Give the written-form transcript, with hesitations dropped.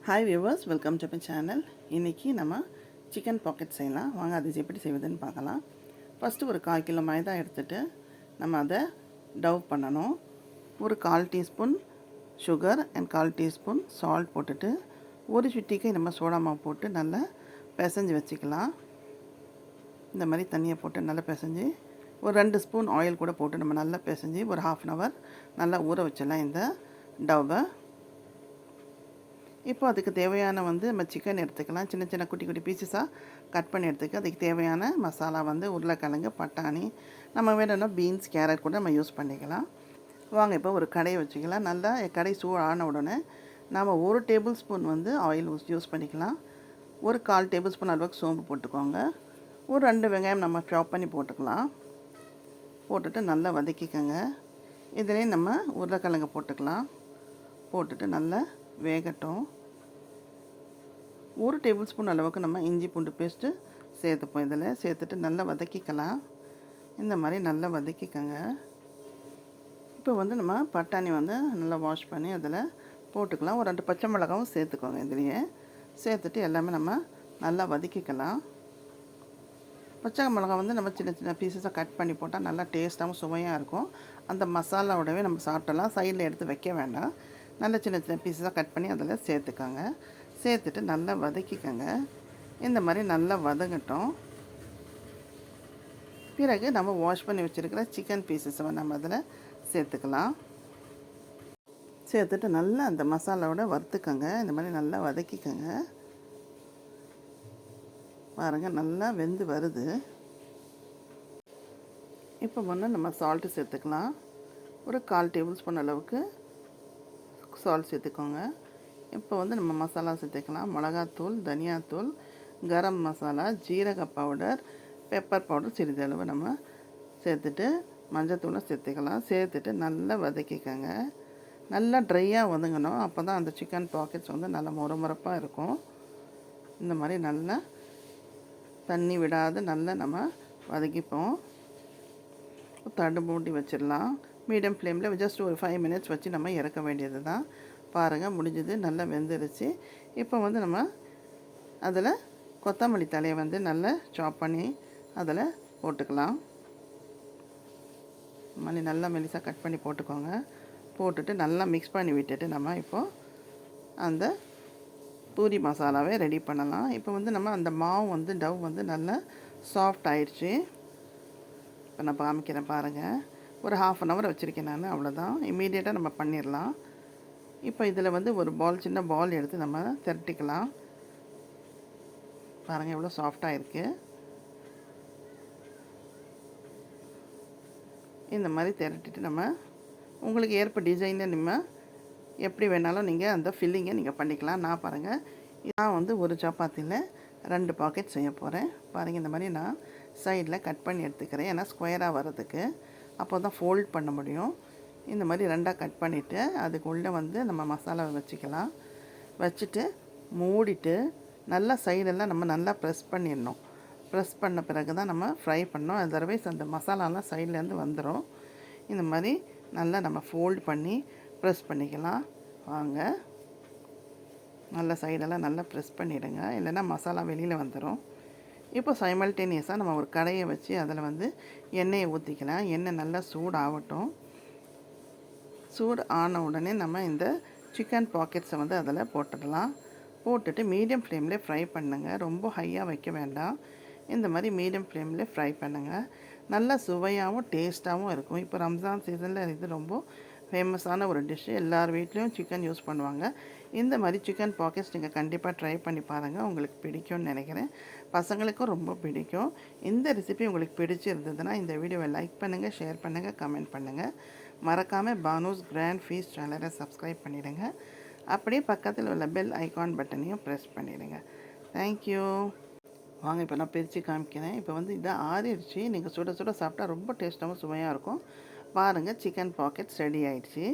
Hi viewers, welcome to my channel. இன்றைக்கி நம்ம chicken packet செய்யலாம். வாங்க அது எப்படி செய்வதுன்னு பார்க்கலாம். ஃபஸ்ட்டு ஒரு 1/4 கிலோ மைதா எடுத்துகிட்டு நம்ம அதை டவ் பண்ணணும். ஒரு 1/4 teaspoon sugar and 1/4 teaspoon salt போட்டுட்டு ஒரு சிட்டிக்கை நம்ம சோடா மாவு போட்டு நல்லா பிசைஞ்சு வச்சுக்கலாம். இந்த மாதிரி தண்ணியை போட்டு நல்லா பிசைஞ்சு ஒரு 2 ஸ்பூன் ஆயில் கூட போட்டு நம்ம நல்லா பிசைஞ்சு ஒரு 1/2 அன் ஹவர் நல்லா ஊற வச்சிடலாம் இந்த டவ்வை. இப்போ அதுக்கு தேவையான நம்ம சிக்கன் எடுத்துக்கலாம். சின்ன சின்ன குட்டி குட்டி பீசஸாக கட் பண்ணி எடுத்துக்க. அதுக்கு தேவையான மசாலா உருளைக்கிழங்கு, பட்டாணி, நம்ம வேணும்னா பீன்ஸ், கேரட் கூட நம்ம யூஸ் பண்ணிக்கலாம். வாங்க இப்போ ஒரு கடையை வச்சுக்கலாம். நல்லா கடை ஆன உடனே நாம் 1 டேபிள் ஸ்பூன் ஆயில் யூஸ் பண்ணிக்கலாம். ஒரு 1/4 டேபிள் ஸ்பூன் அளவுக்கு சோம்பு போட்டுக்கோங்க. ஒரு 2 வெங்காயம் நம்ம சாப் பண்ணி போட்டுக்கலாம். போட்டுட்டு நல்லா வதக்கிக்கோங்க. இதிலே நம்ம உருளைக்கிழங்கு போட்டுக்கலாம். போட்டுட்டு நல்லா வேகட்டும். 1 டேபிள் ஸ்பூன் அளவுக்கு நம்ம இஞ்சி பூண்டு பேஸ்ட்டு சேர்த்துப்போம். இதில் சேர்த்துட்டு நல்லா வதக்கிக்கலாம். இந்த மாதிரி நல்லா வதக்கிக்கோங்க. இப்போ நம்ம பட்டாணி நல்லா வாஷ் பண்ணி அதில் போட்டுக்கலாம். ஒரு 2 பச்சை மிளகாவும் சேர்த்துக்கோங்க. இதுலேயே சேர்த்துட்டு எல்லாமே நம்ம நல்லா வதக்கிக்கலாம். பச்சை மிளகா நம்ம சின்ன சின்ன பீசஸாக கட் பண்ணி போட்டால் நல்லா டேஸ்ட்டாகவும் சுவையாக இருக்கும். அந்த மசாலாவோடவே நம்ம சாப்பிட்டலாம். சைடில் எடுத்து வைக்க வேண்டாம். நல்லா சின்ன சின்ன பீஸஸாக கட் பண்ணி அதில் சேர்த்துக்கோங்க. சேர்த்துட்டு நல்லா வதக்கிக்கோங்க. இந்த மாதிரி நல்லா வதங்கட்டும். பிறகு நம்ம வாஷ் பண்ணி வச்சுருக்கிற சிக்கன் பீசஸை நம்ம அதில் சேர்த்துக்கலாம். சேர்த்துட்டு நல்லா அந்த மசாலாவோட வறுத்துக்கோங்க. இந்த மாதிரி நல்லா வதக்கிக்கோங்க. பாருங்கள், நல்லா வெந்து வருது. இப்போ நம்ம சால்ட்டு சேர்த்துக்கலாம். ஒரு 1/4 டேபிள் ஸ்பூன் அளவுக்கு சால்ட் சேர்த்துக்கோங்க. இப்போ நம்ம மசாலா சேர்த்துக்கலாம். மிளகாத்தூள், தனியாத்தூள், கரம் மசாலா, ஜீரக பவுடர், பெப்பர் பவுடர் சிறிதளவு நம்ம சேர்த்துட்டு மஞ்சத்தூளை சேர்த்துக்கலாம். சேர்த்துட்டு நல்லா வதக்கிக்கோங்க. நல்லா ட்ரையாக வதங்கணும். அப்போ தான் அந்த சிக்கன் பாக்கெட்ஸ் நல்லா முறமுறப்பாக இருக்கும். இந்த மாதிரி நல்லா தண்ணி விடாது நல்லா நம்ம வதக்கிப்போம். தடு மூடி வச்சிடலாம். மீடியம் ஃப்ளேமில் ஜஸ்ட் ஒரு 5 மினிட்ஸ் வச்சு நம்ம இறக்க வேண்டியது தான். பாருங்கள், முடிஞ்சது. நல்லா வெந்துருச்சு. இப்போ நம்ம அதில் கொத்தமல்லி தலையை நல்லா சாப் பண்ணி அதில் போட்டுக்கலாம். மல்லி நல்லா மெலிசாக கட் பண்ணி போட்டுக்கோங்க. போட்டுட்டு நல்லா மிக்ஸ் பண்ணி விட்டுட்டு நம்ம இப்போது அந்த பூரி மசாலாவை ரெடி பண்ணலாம். இப்போ நம்ம அந்த மாவு டவ் நல்லா சாஃப்ட் ஆயிடுச்சு. இப்போ நான் காமிக்கிறேன் பாருங்கள். ஒரு 1/2 அன் ஹவர் வச்சுருக்கேன் நான். அவ்வளோதான், இம்மீடியட்டாக நம்ம பண்ணிடலாம். இப்போ இதில் ஒரு சின்ன பால் எடுத்து நம்ம திரட்டிக்கலாம். பாருங்கள் எவ்வளோ சாஃப்டாக இருக்குது. இந்த மாதிரி திரட்டிட்டு நம்ம உங்களுக்கு ஏற்ப டிசைனை நம்ம எப்படி வேணாலும் நீங்கள் அந்த ஃபில்லிங்கை நீங்கள் பண்ணிக்கலாம். நான் பாருங்கள், நான் ஒரு சப்பாத்தியில் 2 பாக்கெட் செய்ய போகிறேன். பாருங்கள், இந்த மாதிரி நான் சைடில் கட் பண்ணி எடுத்துக்கிறேன். ஏன்னா ஸ்கொயராக வர்றதுக்கு அப்போ தான் ஃபோல்ட் பண்ண முடியும். இந்த மாதிரி 2ஆக கட் பண்ணிவிட்டு அதுக்குள்ளே நம்ம மசாலாவை வச்சுக்கலாம். வச்சுட்டு மூடிட்டு நல்லா சைடெல்லாம் நம்ம நல்லா ப்ரெஸ் பண்ணிடணும். ப்ரெஸ் பண்ண பிறகு தான் நம்ம ஃப்ரை பண்ணோம். அதர்வைஸ் அந்த மசாலாலாம் சைட்லேருந்து வந்துடும். இந்த மாதிரி நல்லா நம்ம ஃபோல்ட் பண்ணி ப்ரெஸ் பண்ணிக்கலாம். வாங்க, நல்லா சைடெல்லாம் நல்லா ப்ரெஸ் பண்ணிவிடுங்க, இல்லைன்னா மசாலா வெளியில் வந்துடும். இப்போ சைமல்டேனியஸாக நம்ம ஒரு கடையை வச்சு அதில் எண்ணெயை ஊற்றிக்கலாம். எண்ணெய் நல்லா சூடாகட்டும். சூடு ஆன உடனே நம்ம இந்த சிக்கன் பாக்கெட்ஸை அதில் போட்டுடலாம். போட்டுட்டு மீடியம் ஃப்ளேமில் ஃப்ரை பண்ணுங்கள். ரொம்ப ஹையாக வைக்க வேண்டாம். இந்த மாதிரி மீடியம் ஃப்ளேமில் ஃப்ரை பண்ணுங்கள். நல்லா சுவையாகவும் டேஸ்ட்டாகவும் இருக்கும். இப்போ ரம்ஜான் சீசனில் இது ரொம்ப ஃபேமஸான ஒரு டிஷ்ஷு. எல்லார் வீட்லேயும் சிக்கன் யூஸ் பண்ணுவாங்க. இந்த மாதிரி சிக்கன் பாக்கெட்ஸ் நீங்கள் கண்டிப்பாக ட்ரை பண்ணி பாருங்கள். உங்களுக்கு பிடிக்கும்னு நினைக்கிறேன். பசங்களுக்கும் ரொம்ப பிடிக்கும். இந்த ரெசிபி உங்களுக்கு பிடிச்சிருந்ததுன்னா இந்த வீடியோவை லைக் பண்ணுங்கள், ஷேர் பண்ணுங்கள், கமெண்ட் பண்ணுங்கள். மறக்காமல் பானூஸ் கிராண்ட் ஃபீஸ்ட் சேனலை சப்ஸ்கிரைப் பண்ணிவிடுங்க. அப்படியே பக்கத்தில் உள்ள பெல் ஐகான் பட்டனையும் ப்ரெஸ் பண்ணிவிடுங்க. தேங்க்யூ. வாங்க, இப்போ நான் பிரித்து காமிக்கிறேன். இப்போ இதை ஆறிடுச்சு. நீங்கள் சுட சுட சாப்பிட்டா ரொம்ப டேஸ்ட்டாகவும் சுவையாக இருக்கும். பாருங்கள், சிக்கன் பாக்கெட்ஸ் ரெடி ஆயிடுச்சு.